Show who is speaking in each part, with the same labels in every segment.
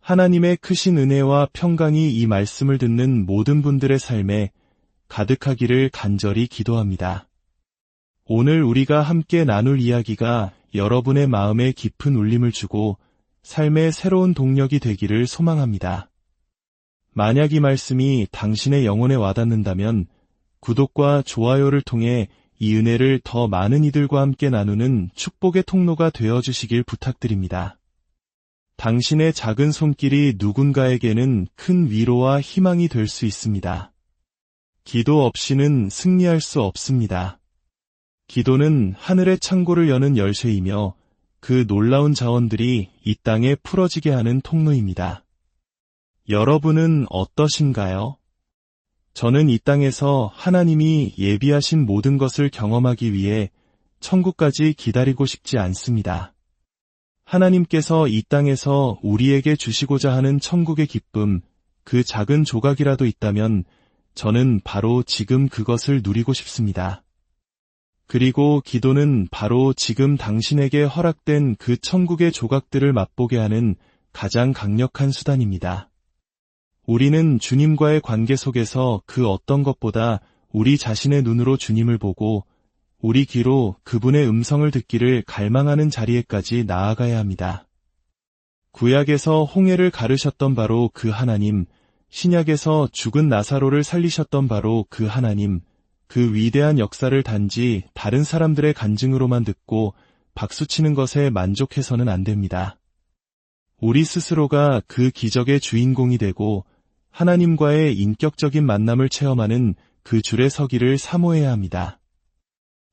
Speaker 1: 하나님의 크신 은혜와 평강이 이 말씀을 듣는 모든 분들의 삶에 가득하기를 간절히 기도합니다. 오늘 우리가 함께 나눌 이야기가 여러분의 마음에 깊은 울림을 주고 삶의 새로운 동력이 되기를 소망합니다. 만약 이 말씀이 당신의 영혼에 와닿는다면 구독과 좋아요를 통해 이 은혜를 더 많은 이들과 함께 나누는 축복의 통로가 되어주시길 부탁드립니다. 당신의 작은 손길이 누군가에게는 큰 위로와 희망이 될 수 있습니다. 기도 없이는 승리할 수 없습니다. 기도는 하늘의 창고를 여는 열쇠이며 그 놀라운 자원들이 이 땅에 풀어지게 하는 통로입니다. 여러분은 어떠신가요? 저는 이 땅에서 하나님이 예비하신 모든 것을 경험하기 위해 천국까지 기다리고 싶지 않습니다. 하나님께서 이 땅에서 우리에게 주시고자 하는 천국의 기쁨, 그 작은 조각이라도 있다면 저는 바로 지금 그것을 누리고 싶습니다. 그리고 기도는 바로 지금 당신에게 허락된 그 천국의 조각들을 맛보게 하는 가장 강력한 수단입니다. 우리는 주님과의 관계 속에서 그 어떤 것보다 우리 자신의 눈으로 주님을 보고 우리 귀로 그분의 음성을 듣기를 갈망하는 자리에까지 나아가야 합니다. 구약에서 홍해를 가르셨던 바로 그 하나님, 신약에서 죽은 나사로를 살리셨던 바로 그 하나님, 그 위대한 역사를 단지 다른 사람들의 간증으로만 듣고 박수치는 것에 만족해서는 안 됩니다. 우리 스스로가 그 기적의 주인공이 되고 하나님과의 인격적인 만남을 체험하는 그 줄에 서기를 사모해야 합니다.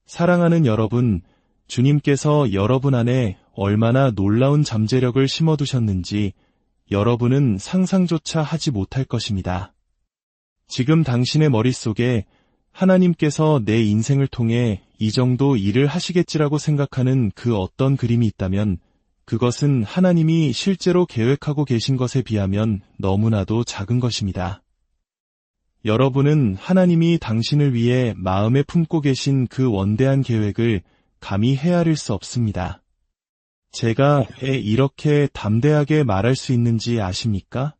Speaker 1: 사랑하는 여러분, 주님께서 여러분 안에 얼마나 놀라운 잠재력을 심어두셨는지 여러분은 상상조차 하지 못할 것입니다. 지금 당신의 머릿속에 하나님께서 내 인생을 통해 이 정도 일을 하시겠지라고 생각하는 그 어떤 그림이 있다면 그것은 하나님이 실제로 계획하고 계신 것에 비하면 너무나도 작은 것입니다. 여러분은 하나님이 당신을 위해 마음에 품고 계신 그 원대한 계획을 감히 헤아릴 수 없습니다. 제가 왜 이렇게 담대하게 말할 수 있는지 아십니까?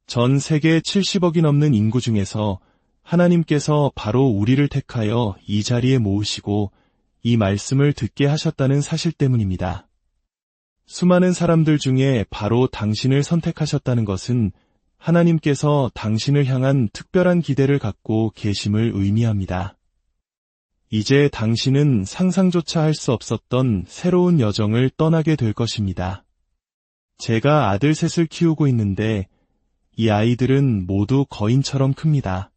Speaker 1: 전 세계 70억이 넘는 인구 중에서 하나님께서 바로 우리를 택하여 이 자리에 모으시고 이 말씀을 듣게 하셨다는 사실 때문입니다. 수많은 사람들 중에 바로 당신을 선택하셨다는 것은 하나님께서 당신을 향한 특별한 기대를 갖고 계심을 의미합니다. 이제 당신은 상상조차 할 수 없었던 새로운 여정을 떠나게 될 것입니다. 제가 아들 셋을 키우고 있는데 이 아이들은 모두 거인처럼 큽니다.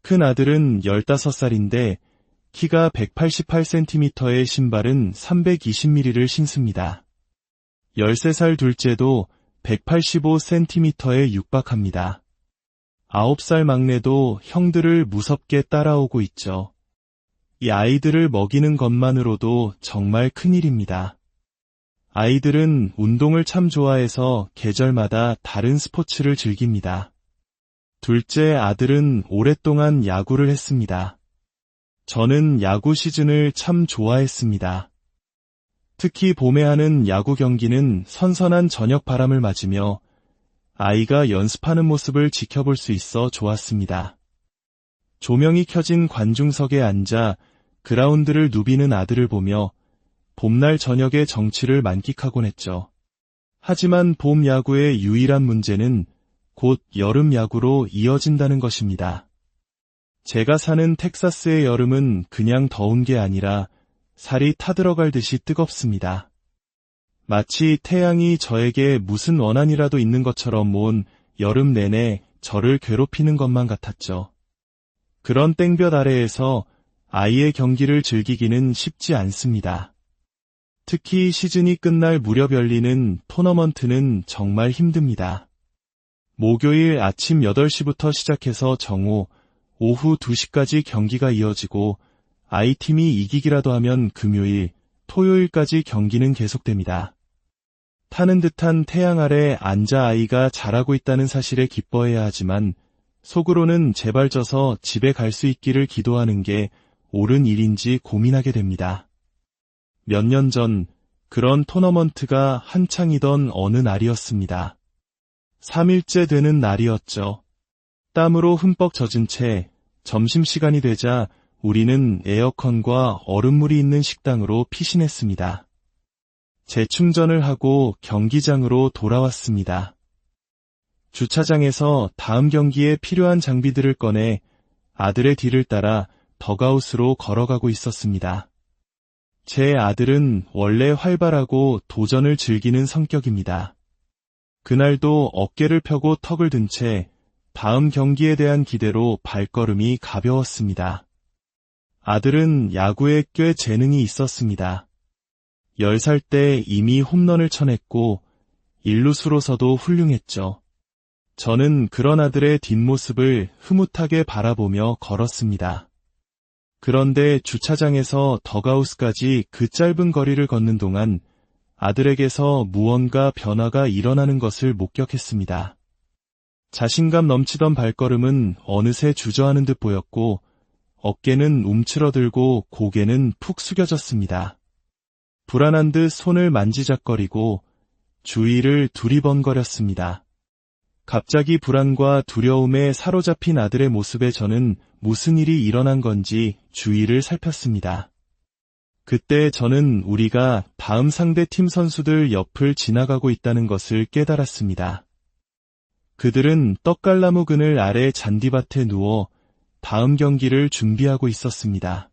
Speaker 1: 큰 아들은 15살인데 키가 188cm의 신발은 320mm를 신습니다. 13살 둘째도 185cm에 육박합니다. 9살 막내도 형들을 무섭게 따라오고 있죠. 이 아이들을 먹이는 것만으로도 정말 큰일입니다. 아이들은 운동을 참 좋아해서 계절마다 다른 스포츠를 즐깁니다. 둘째 아들은 오랫동안 야구를 했습니다. 저는 야구 시즌을 참 좋아했습니다. 특히 봄에 하는 야구 경기는 선선한 저녁 바람을 맞으며 아이가 연습하는 모습을 지켜볼 수 있어 좋았습니다. 조명이 켜진 관중석에 앉아 그라운드를 누비는 아들을 보며 봄날 저녁의 정취를 만끽하곤 했죠. 하지만 봄 야구의 유일한 문제는 곧 여름 야구로 이어진다는 것입니다. 제가 사는 텍사스의 여름은 그냥 더운 게 아니라 살이 타들어갈 듯이 뜨겁습니다. 마치 태양이 저에게 무슨 원한이라도 있는 것처럼 온 여름 내내 저를 괴롭히는 것만 같았죠. 그런 땡볕 아래에서 아이의 경기를 즐기기는 쉽지 않습니다. 특히 시즌이 끝날 무렵 열리는 토너먼트는 정말 힘듭니다. 목요일 아침 8시부터 시작해서 정오, 오후 2시까지 경기가 이어지고 아이팀이 이기기라도 하면 금요일, 토요일까지 경기는 계속됩니다. 타는 듯한 태양 아래 앉아 아이가 잘하고 있다는 사실에 기뻐해야 하지만 속으로는 제발 져서 집에 갈 수 있기를 기도하는 게 옳은 일인지 고민하게 됩니다. 몇 년 전 그런 토너먼트가 한창이던 어느 날이었습니다. 3일째 되는 날이었죠. 땀으로 흠뻑 젖은 채 점심시간이 되자 우리는 에어컨과 얼음물이 있는 식당으로 피신했습니다. 재충전을 하고 경기장으로 돌아왔습니다. 주차장에서 다음 경기에 필요한 장비들을 꺼내 아들의 뒤를 따라 덕아웃으로 걸어가고 있었습니다. 제 아들은 원래 활발하고 도전을 즐기는 성격입니다. 그날도 어깨를 펴고 턱을 든 채 다음 경기에 대한 기대로 발걸음이 가벼웠습니다. 아들은 야구에 꽤 재능이 있었습니다. 10살 때 이미 홈런을 쳐냈고 일루수로서도 훌륭했죠. 저는 그런 아들의 뒷모습을 흐뭇하게 바라보며 걸었습니다. 그런데 주차장에서 덕아웃까지 그 짧은 거리를 걷는 동안 아들에게서 무언가 변화가 일어나는 것을 목격했습니다. 자신감 넘치던 발걸음은 어느새 주저하는 듯 보였고 어깨는 움츠러들고 고개는 푹 숙여졌습니다. 불안한 듯 손을 만지작거리고 주위를 두리번거렸습니다. 갑자기 불안과 두려움에 사로잡힌 아들의 모습에 저는 무슨 일이 일어난 건지 주위를 살폈습니다. 그때 저는 우리가 다음 상대팀 선수들 옆을 지나가고 있다는 것을 깨달았습니다. 그들은 떡갈나무 그늘 아래 잔디밭에 누워 다음 경기를 준비하고 있었습니다.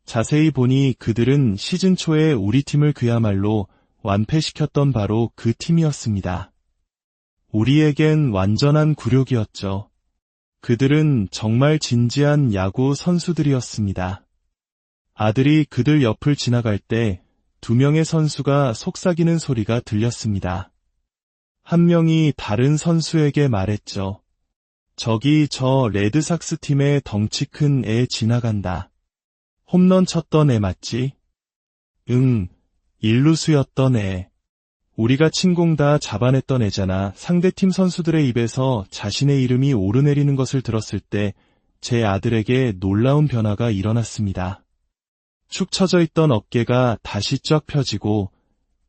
Speaker 1: 자세히 보니 그들은 시즌 초에 우리 팀을 그야말로 완패시켰던 바로 그 팀이었습니다. 우리에겐 완전한 굴욕이었죠. 그들은 정말 진지한 야구 선수들이었습니다. 아들이 그들 옆을 지나갈 때 2명의 선수가 속삭이는 소리가 들렸습니다. 한 명이 다른 선수에게 말했죠. 저기 저 레드삭스 팀의 덩치 큰 애 지나간다. 홈런 쳤던 애 맞지? 응, 일루수였던 애. 우리가 친 공 다 잡아냈던 애잖아. 상대팀 선수들의 입에서 자신의 이름이 오르내리는 것을 들었을 때 제 아들에게 놀라운 변화가 일어났습니다. 축 처져 있던 어깨가 다시 쫙 펴지고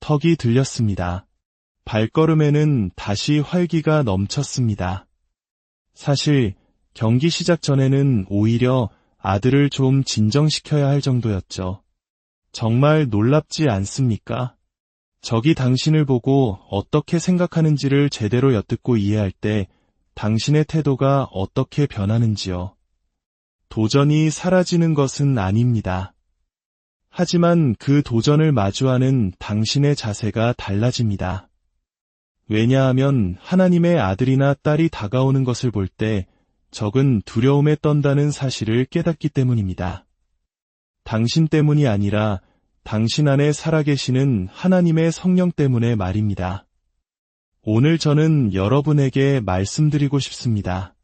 Speaker 1: 턱이 들렸습니다. 발걸음에는 다시 활기가 넘쳤습니다. 사실 경기 시작 전에는 오히려 아들을 좀 진정시켜야 할 정도였죠. 정말 놀랍지 않습니까? 적이 당신을 보고 어떻게 생각하는지를 제대로 엿듣고 이해할 때 당신의 태도가 어떻게 변하는지요. 도전이 사라지는 것은 아닙니다. 하지만 그 도전을 마주하는 당신의 자세가 달라집니다. 왜냐하면 하나님의 아들이나 딸이 다가오는 것을 볼 때 적은 두려움에 떤다는 사실을 깨닫기 때문입니다. 당신 때문이 아니라 당신 안에 살아계시는 하나님의 성령 때문에 말입니다. 오늘 저는 여러분에게 말씀드리고 싶습니다.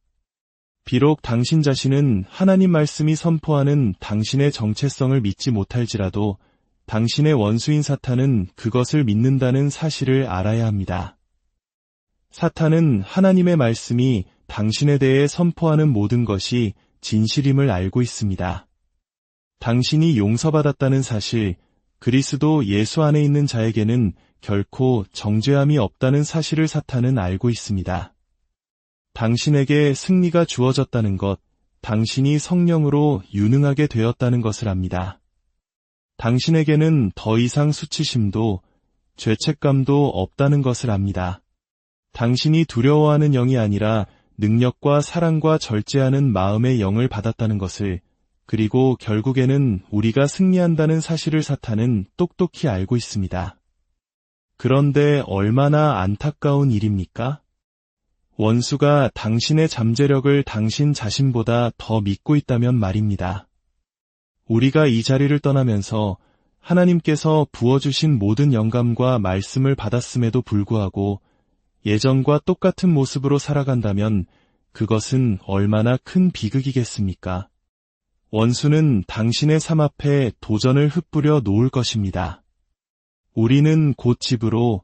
Speaker 1: 비록 당신 자신은 하나님 말씀이 선포하는 당신의 정체성을 믿지 못할지라도 당신의 원수인 사탄은 그것을 믿는다는 사실을 알아야 합니다. 사탄은 하나님의 말씀이 당신에 대해 선포하는 모든 것이 진실임을 알고 있습니다. 당신이 용서받았다는 사실, 그리스도 예수 안에 있는 자에게는 결코 정죄함이 없다는 사실을 사탄은 알고 있습니다. 당신에게 승리가 주어졌다는 것, 당신이 성령으로 유능하게 되었다는 것을 압니다. 당신에게는 더 이상 수치심도 죄책감도 없다는 것을 압니다. 당신이 두려워하는 영이 아니라 능력과 사랑과 절제하는 마음의 영을 받았다는 것을, 그리고 결국에는 우리가 승리한다는 사실을 사탄은 똑똑히 알고 있습니다. 그런데 얼마나 안타까운 일입니까? 원수가 당신의 잠재력을 당신 자신보다 더 믿고 있다면 말입니다. 우리가 이 자리를 떠나면서 하나님께서 부어주신 모든 영감과 말씀을 받았음에도 불구하고 예전과 똑같은 모습으로 살아간다면 그것은 얼마나 큰 비극이겠습니까? 원수는 당신의 삶 앞에 도전을 흩뿌려 놓을 것입니다. 우리는 곧 집으로,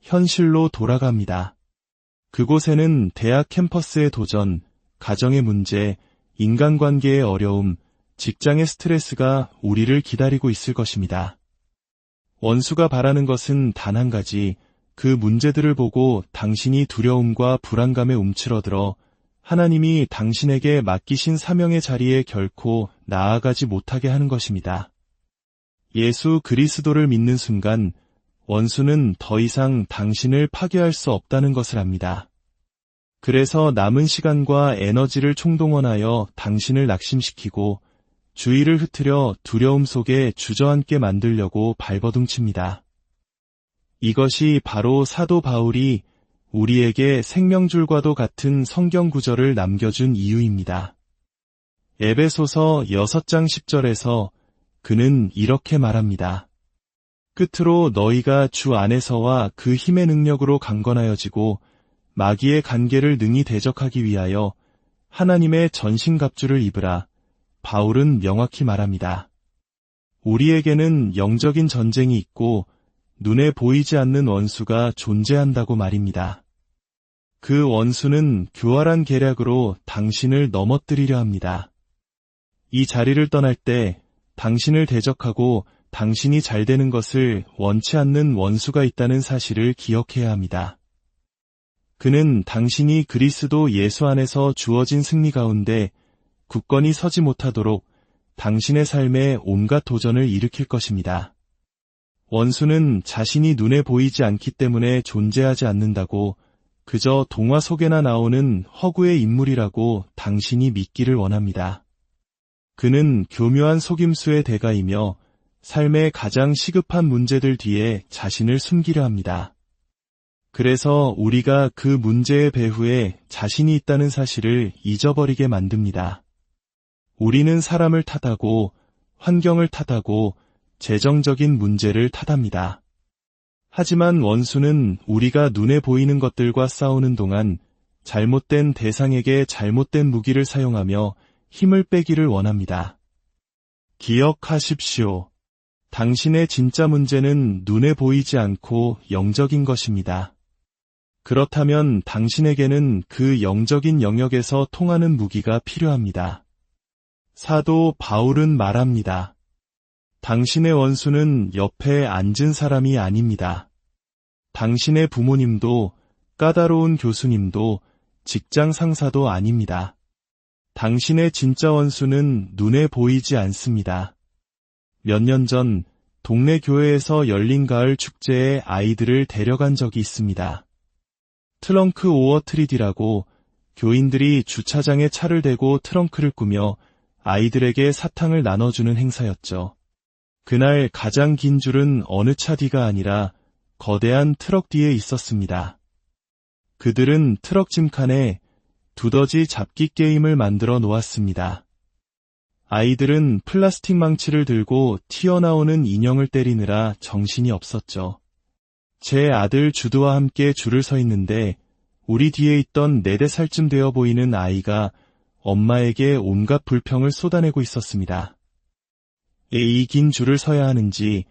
Speaker 1: 현실로 돌아갑니다. 그곳에는 대학 캠퍼스의 도전, 가정의 문제, 인간관계의 어려움, 직장의 스트레스가 우리를 기다리고 있을 것입니다. 원수가 바라는 것은 단 한 가지, 그 문제들을 보고 당신이 두려움과 불안감에 움츠러들어 하나님이 당신에게 맡기신 사명의 자리에 결코 나아가지 못하게 하는 것입니다. 예수 그리스도를 믿는 순간 원수는 더 이상 당신을 파괴할 수 없다는 것을 압니다. 그래서 남은 시간과 에너지를 총동원하여 당신을 낙심시키고 주의를 흐트려 두려움 속에 주저앉게 만들려고 발버둥칩니다. 이것이 바로 사도 바울이 우리에게 생명줄과도 같은 성경 구절을 남겨준 이유입니다. 에베소서 6장 10절에서 그는 이렇게 말합니다. 끝으로 너희가 주 안에서와 그 힘의 능력으로 강건하여지고 마귀의 간계를 능히 대적하기 위하여 하나님의 전신갑주를 입으라. 바울은 명확히 말합니다. 우리에게는 영적인 전쟁이 있고 눈에 보이지 않는 원수가 존재한다고 말입니다. 그 원수는 교활한 계략으로 당신을 넘어뜨리려 합니다. 이 자리를 떠날 때 당신을 대적하고 당신이 잘 되는 것을 원치 않는 원수가 있다는 사실을 기억해야 합니다. 그는 당신이 그리스도 예수 안에서 주어진 승리 가운데 굳건히 서지 못하도록 당신의 삶에 온갖 도전을 일으킬 것입니다. 원수는 자신이 눈에 보이지 않기 때문에 존재하지 않는다고 그저 동화 속에나 나오는 허구의 인물이라고 당신이 믿기를 원합니다. 그는 교묘한 속임수의 대가이며 삶의 가장 시급한 문제들 뒤에 자신을 숨기려 합니다. 그래서 우리가 그 문제의 배후에 자신이 있다는 사실을 잊어버리게 만듭니다. 우리는 사람을 탓하고 환경을 탓하고 재정적인 문제를 탓합니다. 하지만 원수는 우리가 눈에 보이는 것들과 싸우는 동안 잘못된 대상에게 잘못된 무기를 사용하며 힘을 빼기를 원합니다. 기억하십시오. 당신의 진짜 문제는 눈에 보이지 않고 영적인 것입니다. 그렇다면 당신에게는 그 영적인 영역에서 통하는 무기가 필요합니다. 사도 바울은 말합니다. 당신의 원수는 옆에 앉은 사람이 아닙니다. 당신의 부모님도 까다로운 교수님도 직장 상사도 아닙니다. 당신의 진짜 원수는 눈에 보이지 않습니다. 몇 년 전 동네 교회에서 열린 가을 축제에 아이들을 데려간 적이 있습니다. 트렁크 오어 트리디라고 교인들이 주차장에 차를 대고 트렁크를 꾸며 아이들에게 사탕을 나눠주는 행사였죠. 그날 가장 긴 줄은 어느 차 뒤가 아니라 거대한 트럭 뒤에 있었습니다. 그들은 트럭 짐칸에 두더지 잡기 게임을 만들어 놓았습니다. 아이들은 플라스틱 망치를 들고 튀어나오는 인형을 때리느라 정신이 없었죠. 제 아들 주드와 함께 줄을 서 있는데 우리 뒤에 있던 4~5살쯤 되어 보이는 아이가 엄마에게 온갖 불평을 쏟아내고 있었습니다. 이 긴 줄을 서야 하는지,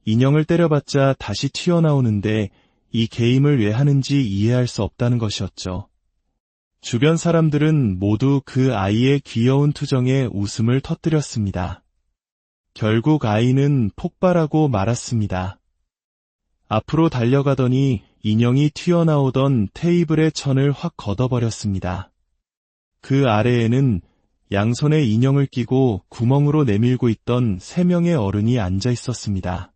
Speaker 1: 인형을 때려봤자 다시 튀어나오는데 이 게임을 왜 하는지 이해할 수 없다는 것이었죠. 주변 사람들은 모두 그 아이의 귀여운 투정에 웃음을 터뜨렸습니다. 결국 아이는 폭발하고 말았습니다. 앞으로 달려가더니 인형이 튀어나오던 테이블의 천을 확 걷어버렸습니다. 그 아래에는 양손에 인형을 끼고 구멍으로 내밀고 있던 3명의 어른이 앉아 있었습니다.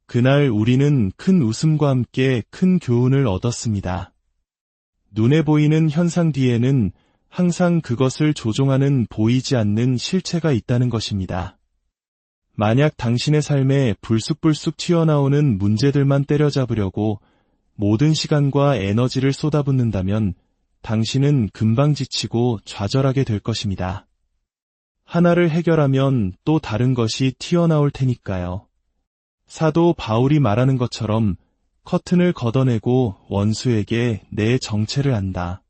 Speaker 1: 그날 우리는 큰 웃음과 함께 큰 교훈을 얻었습니다. 눈에 보이는 현상 뒤에는 항상 그것을 조종하는 보이지 않는 실체가 있다는 것입니다. 만약 당신의 삶에 불쑥불쑥 튀어나오는 문제들만 때려잡으려고 모든 시간과 에너지를 쏟아붓는다면 당신은 금방 지치고 좌절하게 될 것입니다. 하나를 해결하면 또 다른 것이 튀어나올 테니까요. 사도 바울이 말하는 것처럼 커튼을 걷어내고 원수에게 내 정체를 안다.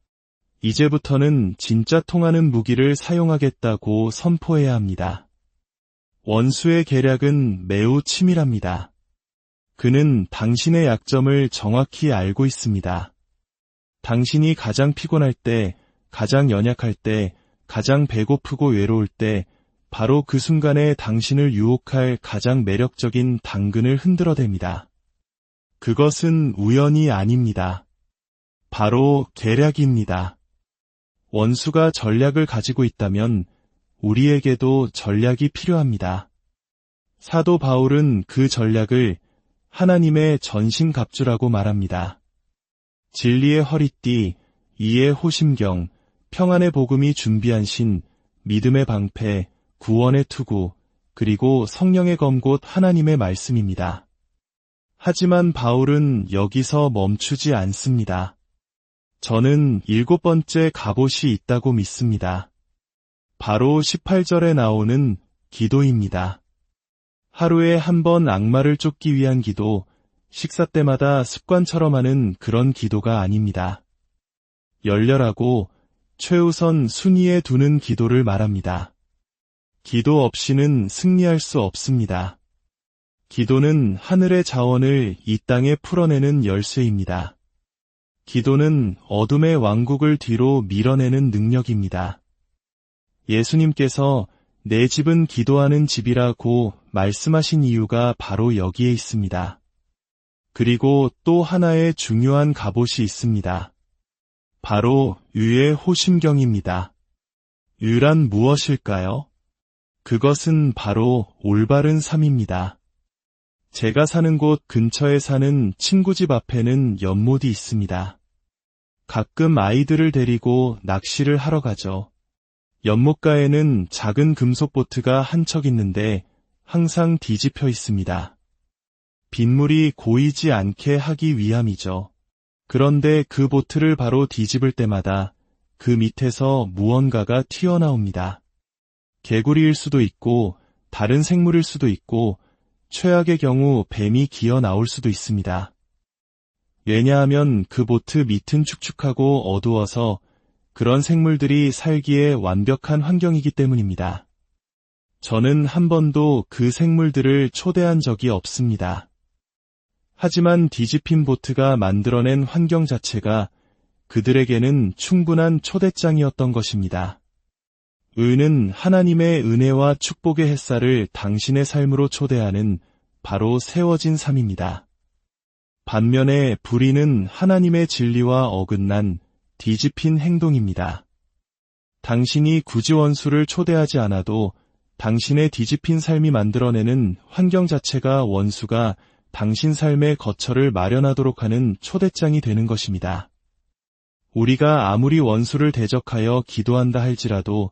Speaker 1: 이제부터는 진짜 통하는 무기를 사용하겠다고 선포해야 합니다. 원수의 계략은 매우 치밀합니다. 그는 당신의 약점을 정확히 알고 있습니다. 당신이 가장 피곤할 때, 가장 연약할 때, 가장 배고프고 외로울 때, 바로 그 순간에 당신을 유혹할 가장 매력적인 당근을 흔들어댑니다. 그것은 우연이 아닙니다. 바로 계략입니다. 원수가 전략을 가지고 있다면 우리에게도 전략이 필요합니다. 사도 바울은 그 전략을 하나님의 전신갑주라고 말합니다. 진리의 허리띠, 이의 호심경, 평안의 복음이 준비한 신, 믿음의 방패, 구원의 투구, 그리고 성령의 검곧 하나님의 말씀입니다. 하지만 바울은 여기서 멈추지 않습니다. 저는 7번째 갑옷이 있다고 믿습니다. 바로 18절에 나오는 기도입니다. 하루에 한 번 악마를 쫓기 위한 기도, 식사 때마다 습관처럼 하는 그런 기도가 아닙니다. 열렬하고 최우선 순위에 두는 기도를 말합니다. 기도 없이는 승리할 수 없습니다. 기도는 하늘의 자원을 이 땅에 풀어내는 열쇠입니다. 기도는 어둠의 왕국을 뒤로 밀어내는 능력입니다. 예수님께서 내 집은 기도하는 집이라고 말씀하신 이유가 바로 여기에 있습니다. 그리고 또 하나의 중요한 갑옷이 있습니다. 바로 유의 호심경입니다. 유란 무엇일까요? 그것은 바로 올바른 삶입니다. 제가 사는 곳 근처에 사는 친구 집 앞에는 연못이 있습니다. 가끔 아이들을 데리고 낚시를 하러 가죠. 연못가에는 작은 금속 보트가 한 척 있는데 항상 뒤집혀 있습니다. 빗물이 고이지 않게 하기 위함이죠. 그런데 그 보트를 바로 뒤집을 때마다 그 밑에서 무언가가 튀어나옵니다. 개구리일 수도 있고 다른 생물일 수도 있고 최악의 경우 뱀이 기어 나올 수도 있습니다. 왜냐하면 그 보트 밑은 축축하고 어두워서 그런 생물들이 살기에 완벽한 환경이기 때문입니다. 저는 한 번도 그 생물들을 초대한 적이 없습니다. 하지만 뒤집힌 보트가 만들어낸 환경 자체가 그들에게는 충분한 초대장이었던 것입니다. 의는 하나님의 은혜와 축복의 햇살을 당신의 삶으로 초대하는 바로 세워진 삶입니다. 반면에 불의는 하나님의 진리와 어긋난 뒤집힌 행동입니다. 당신이 굳이 원수를 초대하지 않아도 당신의 뒤집힌 삶이 만들어내는 환경 자체가 원수가 당신 삶의 거처를 마련하도록 하는 초대장이 되는 것입니다. 우리가 아무리 원수를 대적하여 기도한다 할지라도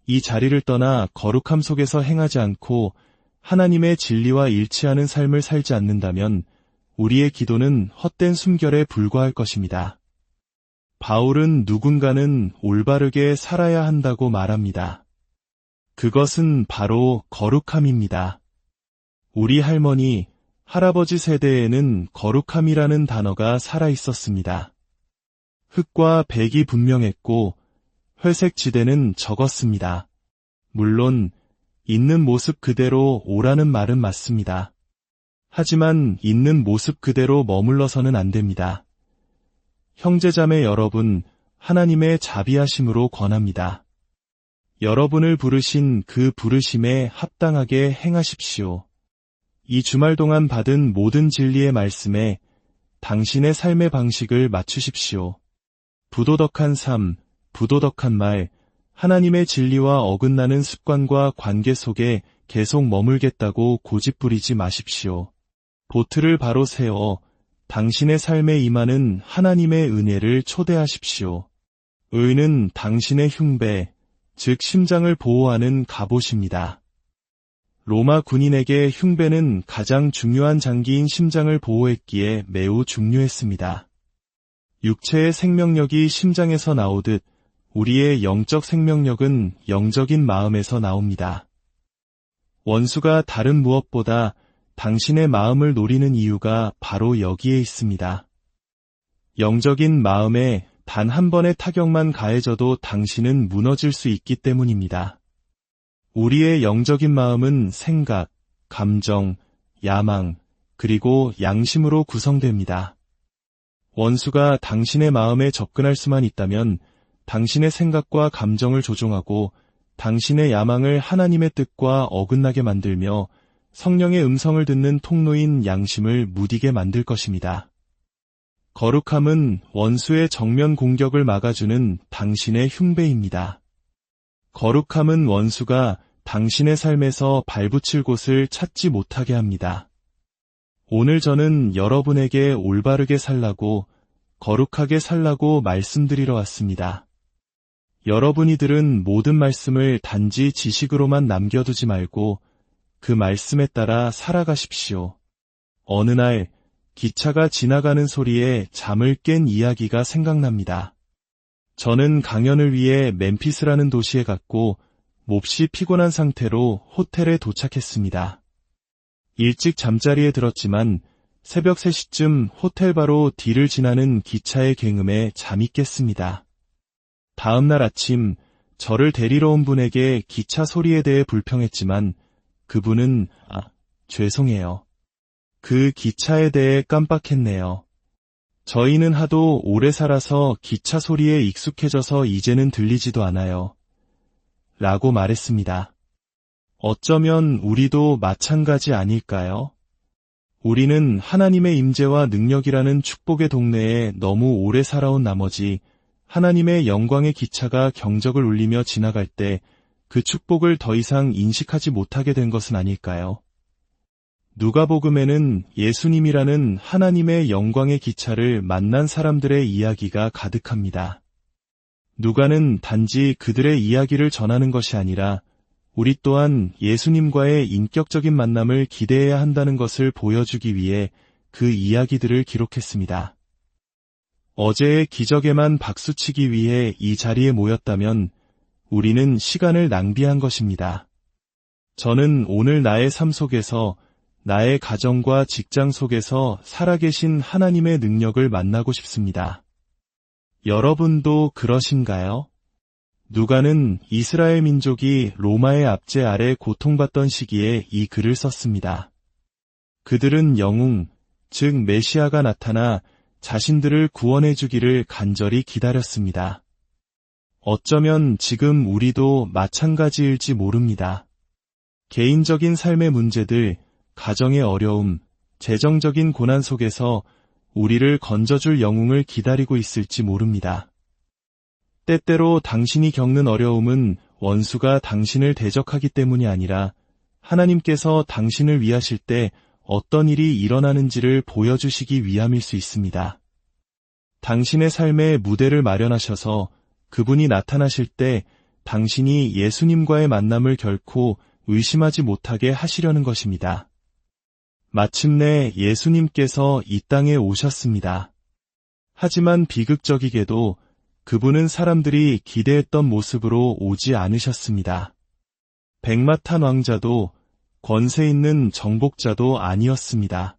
Speaker 1: 이 자리를 떠나 거룩함 속에서 행하지 않고 하나님의 진리와 일치하는 삶을 살지 않는다면 우리의 기도는 헛된 숨결에 불과할 것입니다. 바울은 누군가는 올바르게 살아야 한다고 말합니다. 그것은 바로 거룩함입니다. 우리 할머니, 할아버지 세대에는 거룩함이라는 단어가 살아 있었습니다. 흙과 백이 분명했고 회색 지대는 적었습니다. 물론 있는 모습 그대로 오라는 말은 맞습니다. 하지만 있는 모습 그대로 머물러서는 안 됩니다. 형제자매 여러분, 하나님의 자비하심으로 권합니다. 여러분을 부르신 그 부르심에 합당하게 행하십시오. 이 주말 동안 받은 모든 진리의 말씀에 당신의 삶의 방식을 맞추십시오. 부도덕한 삶, 부도덕한 말, 하나님의 진리와 어긋나는 습관과 관계 속에 계속 머물겠다고 고집부리지 마십시오. 보트를 바로 세워 당신의 삶에 임하는 하나님의 은혜를 초대하십시오. 의는 당신의 흉배, 즉 심장을 보호하는 갑옷입니다. 로마 군인에게 흉배는 가장 중요한 장기인 심장을 보호했기에 매우 중요했습니다. 육체의 생명력이 심장에서 나오듯 우리의 영적 생명력은 영적인 마음에서 나옵니다. 원수가 다른 무엇보다 당신의 마음을 노리는 이유가 바로 여기에 있습니다. 영적인 마음에 단 한 번의 타격만 가해져도 당신은 무너질 수 있기 때문입니다. 우리의 영적인 마음은 생각, 감정, 야망, 그리고 양심으로 구성됩니다. 원수가 당신의 마음에 접근할 수만 있다면 당신의 생각과 감정을 조종하고 당신의 야망을 하나님의 뜻과 어긋나게 만들며 성령의 음성을 듣는 통로인 양심을 무디게 만들 것입니다. 거룩함은 원수의 정면 공격을 막아주는 당신의 흉배입니다. 거룩함은 원수가 당신의 삶에서 발붙일 곳을 찾지 못하게 합니다. 오늘 저는 여러분에게 올바르게 살라고, 거룩하게 살라고 말씀드리러 왔습니다. 여러분이 들은 모든 말씀을 단지 지식으로만 남겨두지 말고 그 말씀에 따라 살아가십시오. 어느 날 기차가 지나가는 소리에 잠을 깬 이야기가 생각납니다. 저는 강연을 위해 멤피스라는 도시에 갔고 몹시 피곤한 상태로 호텔에 도착했습니다. 일찍 잠자리에 들었지만 새벽 3시쯤 호텔 바로 뒤를 지나는 기차의 굉음에 잠이 깼습니다. 다음 날 아침 저를 데리러 온 분에게 기차 소리에 대해 불평했지만 그분은 죄송해요. 그 기차에 대해 깜빡했네요. 저희는 하도 오래 살아서 기차 소리에 익숙해져서 이제는 들리지도 않아요. 라고 말했습니다. 어쩌면 우리도 마찬가지 아닐까요? 우리는 하나님의 임재와 능력이라는 축복의 동네에 너무 오래 살아온 나머지 하나님의 영광의 기차가 경적을 울리며 지나갈 때 그 축복을 더 이상 인식하지 못하게 된 것은 아닐까요? 누가복음에는 예수님이라는 하나님의 영광의 기차를 만난 사람들의 이야기가 가득합니다. 누가는 단지 그들의 이야기를 전하는 것이 아니라 우리 또한 예수님과의 인격적인 만남을 기대해야 한다는 것을 보여주기 위해 그 이야기들을 기록했습니다. 어제의 기적에만 박수치기 위해 이 자리에 모였다면 우리는 시간을 낭비한 것입니다. 저는 오늘 나의 삶 속에서 나의 가정과 직장 속에서 살아계신 하나님의 능력을 만나고 싶습니다. 여러분도 그러신가요? 누가는 이스라엘 민족이 로마의 압제 아래 고통받던 시기에 이 글을 썼습니다. 그들은 영웅, 즉 메시아가 나타나 자신들을 구원해 주기를 간절히 기다렸습니다. 어쩌면 지금 우리도 마찬가지일지 모릅니다. 개인적인 삶의 문제들, 가정의 어려움, 재정적인 고난 속에서 우리를 건져줄 영웅을 기다리고 있을지 모릅니다. 때때로 당신이 겪는 어려움은 원수가 당신을 대적하기 때문이 아니라 하나님께서 당신을 위하실 때 어떤 일이 일어나는지를 보여주시기 위함일 수 있습니다. 당신의 삶에 무대를 마련하셔서 그분이 나타나실 때 당신이 예수님과의 만남을 결코 의심하지 못하게 하시려는 것입니다. 마침내 예수님께서 이 땅에 오셨습니다. 하지만 비극적이게도 그분은 사람들이 기대했던 모습으로 오지 않으셨습니다. 백마탄 왕자도 권세 있는 정복자도 아니었습니다.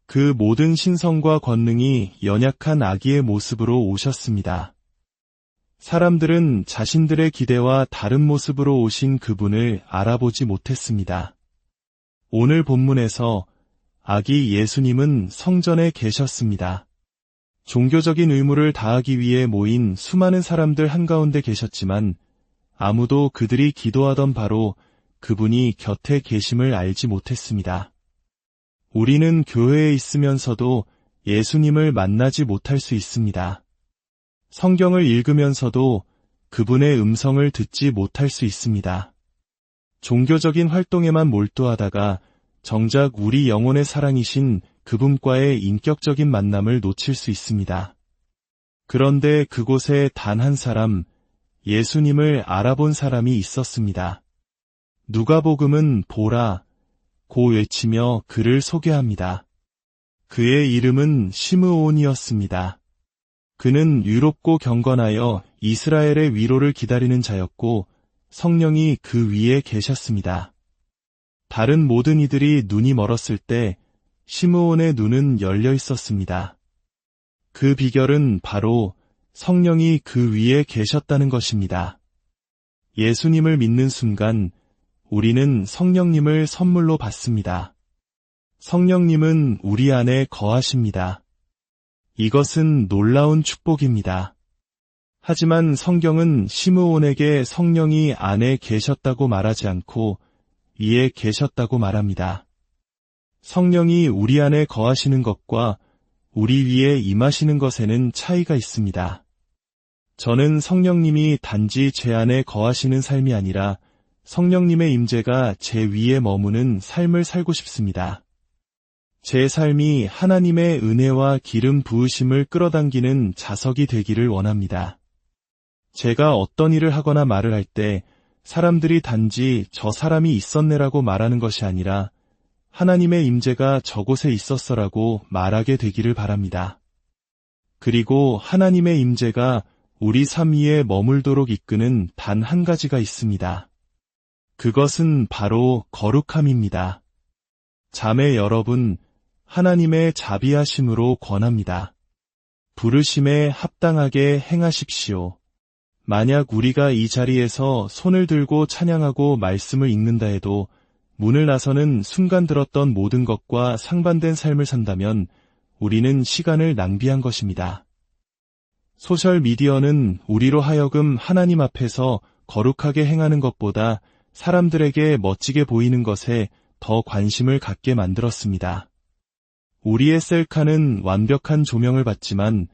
Speaker 1: 그 모든 신성과 권능이 연약한 아기의 모습으로 오셨습니다. 사람들은 자신들의 기대와 다른 모습으로 오신 그분을 알아보지 못했습니다. 오늘 본문에서 아기 예수님은 성전에 계셨습니다. 종교적인 의무를 다하기 위해 모인 수많은 사람들 한가운데 계셨지만 아무도 그들이 기도하던 바로 그분이 곁에 계심을 알지 못했습니다. 우리는 교회에 있으면서도 예수님을 만나지 못할 수 있습니다. 성경을 읽으면서도 그분의 음성을 듣지 못할 수 있습니다. 종교적인 활동에만 몰두하다가 정작 우리 영혼의 사랑이신 그분과의 인격적인 만남을 놓칠 수 있습니다. 그런데 그곳에 단 한 사람, 예수님을 알아본 사람이 있었습니다. 누가복음은 보라, 고 외치며 그를 소개합니다. 그의 이름은 시므온이었습니다. 그는 유롭고 경건하여 이스라엘의 위로를 기다리는 자였고 성령이 그 위에 계셨습니다. 다른 모든 이들이 눈이 멀었을 때 시므온의 눈은 열려 있었습니다. 그 비결은 바로 성령이 그 위에 계셨다는 것입니다. 예수님을 믿는 순간 우리는 성령님을 선물로 받습니다. 성령님은 우리 안에 거하십니다. 이것은 놀라운 축복입니다. 하지만 성경은 시므온에게 성령이 안에 계셨다고 말하지 않고 위에 계셨다고 말합니다. 성령이 우리 안에 거하시는 것과 우리 위에 임하시는 것에는 차이가 있습니다. 저는 성령님이 단지 제 안에 거하시는 삶이 아니라 성령님의 임재가 제 위에 머무는 삶을 살고 싶습니다. 제 삶이 하나님의 은혜와 기름 부으심을 끌어당기는 자석이 되기를 원합니다. 제가 어떤 일을 하거나 말을 할 때 사람들이 단지 저 사람이 있었네라고 말하는 것이 아니라 하나님의 임재가 저곳에 있었어라고 말하게 되기를 바랍니다. 그리고 하나님의 임재가 우리 삶 위에 머물도록 이끄는 단 한 가지가 있습니다. 그것은 바로 거룩함입니다. 자매 여러분, 하나님의 자비하심으로 권합니다. 부르심에 합당하게 행하십시오. 만약 우리가 이 자리에서 손을 들고 찬양하고 말씀을 읽는다 해도 문을 나서는 순간 들었던 모든 것과 상반된 삶을 산다면 우리는 시간을 낭비한 것입니다. 소셜미디어는 우리로 하여금 하나님 앞에서 거룩하게 행하는 것보다 사람들에게 멋지게 보이는 것에 더 관심을 갖게 만들었습니다. 우리의 셀카는 완벽한 조명을 받지만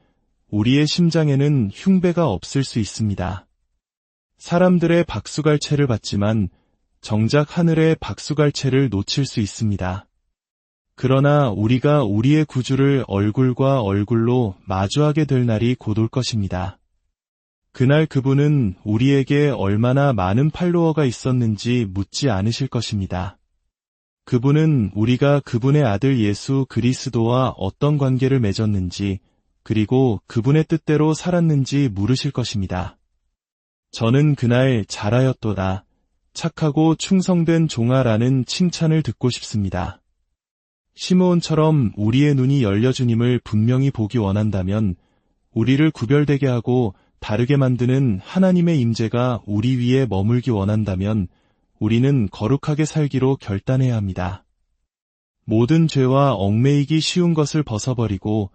Speaker 1: 우리의 심장에는 흉배가 없을 수 있습니다. 사람들의 박수갈채를 받지만 정작 하늘의 박수갈채를 놓칠 수 있습니다. 그러나 우리가 우리의 구주를 얼굴과 얼굴로 마주하게 될 날이 곧 올 것입니다. 그날 그분은 우리에게 얼마나 많은 팔로워가 있었는지 묻지 않으실 것입니다. 그분은 우리가 그분의 아들 예수 그리스도와 어떤 관계를 맺었는지 그리고 그분의 뜻대로 살았는지 물으실 것입니다. 저는 그날 잘하였도다. 착하고 충성된 종아라는 칭찬을 듣고 싶습니다. 시므온처럼 우리의 눈이 열려 주님을 분명히 보기 원한다면 우리를 구별되게 하고 다르게 만드는 하나님의 임재가 우리 위에 머물기 원한다면 우리는 거룩하게 살기로 결단해야 합니다. 모든 죄와 얽매이기 쉬운 것을 벗어버리고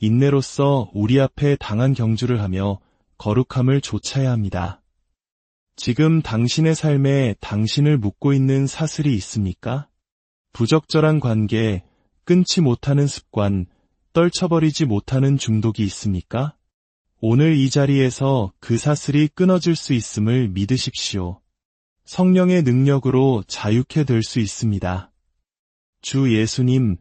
Speaker 1: 인내로써 우리 앞에 당한 경주를 하며 거룩함을 좇아야 합니다. 지금 당신의 삶에 당신을 묶고 있는 사슬이 있습니까? 부적절한 관계, 끊지 못하는 습관, 떨쳐버리지 못하는 중독이 있습니까? 오늘 이 자리에서 그 사슬이 끊어질 수 있음을 믿으십시오. 성령의 능력으로 자유케 될 수 있습니다. 주 예수님,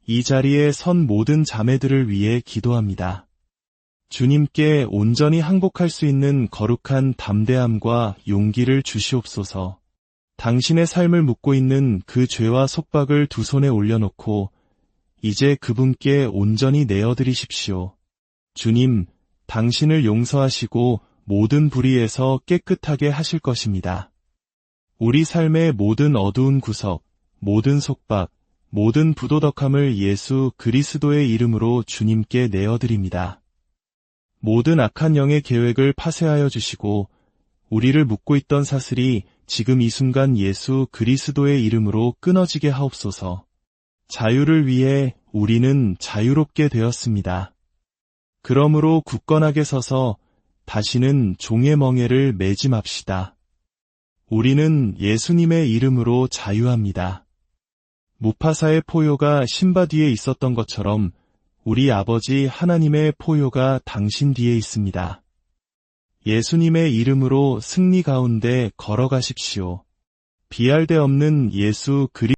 Speaker 1: 이 자리에 선 모든 자매들을 위해 기도합니다. 주님께 온전히 항복할 수 있는 거룩한 담대함과 용기를 주시옵소서. 당신의 삶을 묻고 있는 그 죄와 속박을 두 손에 올려놓고 이제 그분께 온전히 내어드리십시오. 주님, 당신을 용서하시고 모든 불의에서 깨끗하게 하실 것입니다. 우리 삶의 모든 어두운 구석, 모든 속박, 모든 부도덕함을 예수 그리스도의 이름으로 주님께 내어드립니다. 모든 악한 영의 계획을 파쇄하여 주시고 우리를 묶고 있던 사슬이 지금 이 순간 예수 그리스도의 이름으로 끊어지게 하옵소서. 자유를 위해 우리는 자유롭게 되었습니다. 그러므로 굳건하게 서서 다시는 종의 멍에를 매지 맙시다. 우리는 예수님의 이름으로 자유합니다. 무파사의 포효가 신바 뒤에 있었던 것처럼 우리 아버지 하나님의 포효가 당신 뒤에 있습니다. 예수님의 이름으로 승리 가운데 걸어가십시오. 비할 데 없는 예수 그리스도